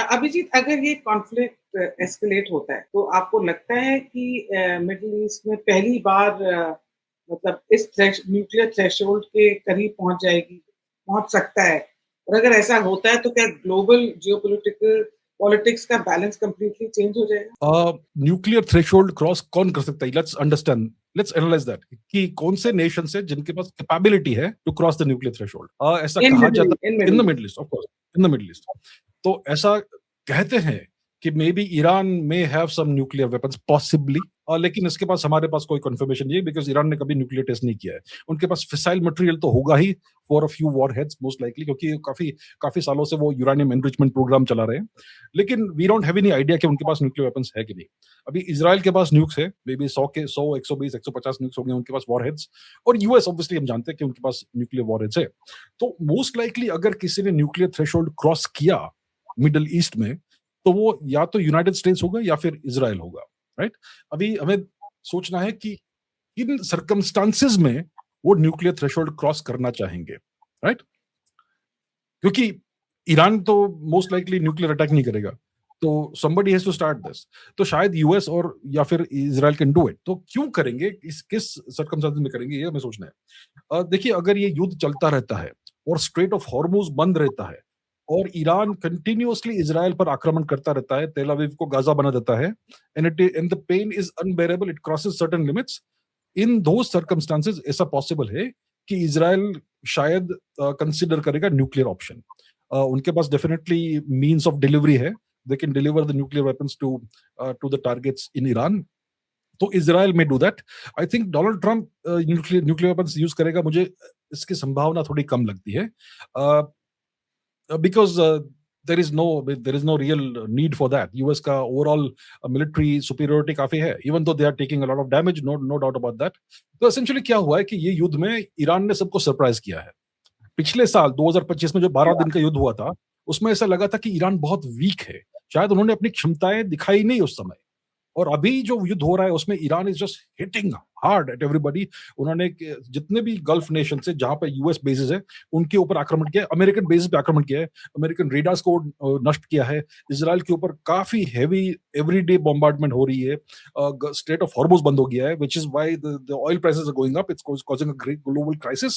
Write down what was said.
अभिजीत, अगर ये conflict escalate होता है, तो आपको लगता है कि मिडल ईस्ट में पहली बार मतलब इस न्यूक्लियर थ्रेशोल्ड के करीब पहुंच सकता है? और अगर ऐसा होता है, तो क्या ग्लोबल जियोपॉलिटिकल पॉलिटिक्स का बैलेंस कंप्लीटली चेंज हो जाएगा? न्यूक्लियर थ्रेशोल्ड क्रॉस कौन कर सकता है? Let's understand, let's analyse that कि कौन से नेशन है जिनके पास कैपेबिलिटी है to cross the nuclear threshold. ऐसा इन कहा मिडल जाता इन है in the middle Middle East, of course, in the Middle East. तो ऐसा कहते हैं कि मे बी ईरान में have some nuclear weapons possibly, लेकिन इसके पास हमारे पास कोई कंफर्मेशन नहीं है बिकॉज ईरान ने कभी न्यूक्लियर टेस्ट नहीं किया है। उनके पास फिसाइल मटेरियल तो होगा ही for a few warheads most likely, क्योंकि काफी काफी सालों से वो यूरानियम एनरिचमेंट प्रोग्राम चला रहे हैं। लेकिन we don't have any idea कि उनके पास न्यूक्लियर वेपन्स है कि नहीं। अभी इजराइल के पास न्यूक्स है, मे बी 100 120 150 न्यूक्स हो गए उनके पास वॉर हेड्स। और यूएस ऑब्वियसली हम जानते हैं कि उनके पास न्यूक्लियर वॉर हेड्स है। तो मोस्ट लाइकली अगर किसी ने न्यूक्लियर थ्रेशोल्ड क्रॉस किया मिडल ईस्ट में, तो वो या तो यूनाइटेड स्टेट्स होगा या फिर इजराइल होगा, राइट। अभी हमें सोचना है कि इन सर्कमस्टांसेस में वो न्यूक्लियर थ्रेशोल्ड क्रॉस करना चाहेंगे, राइट। क्योंकि ईरान तो मोस्ट लाइकली न्यूक्लियर अटैक नहीं करेगा, तो somebody has to start this। तो शायद यूएस और या फिर इजराइल कैन डू इट। तो क्यों करेंगे, किस सर्कमस्टांसेस में करेंगे, ये हमें सोचना है। देखिए, अगर ये युद्ध चलता रहता है और स्ट्रेट ऑफ हॉर्मुज बंद रहता है और ईरान कंटिन्यूअसली इजराइल पर आक्रमण करता रहता है, तेल अवीव को गाजा बना देता है, and the pain is unbearable, it crosses certain limits, in those circumstances ऐसा पॉसिबल है कि इजराइल शायद कंसिडर करेगा न्यूक्लियर ऑप्शन। उनके पास डेफिनेटली मीन्स ऑफ डिलीवरी है, they can deliver the nuclear weapons to the targets in Iran. तो Israel may do that. I think Donald Trump nuclear weapons use करेगा, मुझे इसकी संभावना थोड़ी कम लगती है, because there is no real need for that। US का overall military superiority काफी है, even though they are taking a lot of damage, no doubt about that. तो एसेंशियली क्या हुआ है कि ये युद्ध में ईरान ने सबको सरप्राइज किया है। पिछले साल 2025 में जो 12 दिन का युद्ध हुआ था, उसमें ऐसा लगा था कि ईरान बहुत वीक है, शायद उन्होंने अपनी क्षमताएं दिखाई नहीं उस समय। और अभी जो युद्ध हो रहा है उसमें Iran is just hitting hard at everybody. उन्होंने जितने भी गल्फ नेशन से जहां पे यूएस बेसेस है उनके ऊपर आक्रमण किया है, अमेरिकन बेसेस पे आक्रमण किया है, अमेरिकन रेडार्स को नष्ट किया है। इजराइल के ऊपर काफी हैवी एवरीडे बॉम्बार्डमेंट हो रही है। स्ट्रेट ऑफ हॉर्मुज बंद हो गया है, which is why the oil prices are going up, it's causing a great global crisis.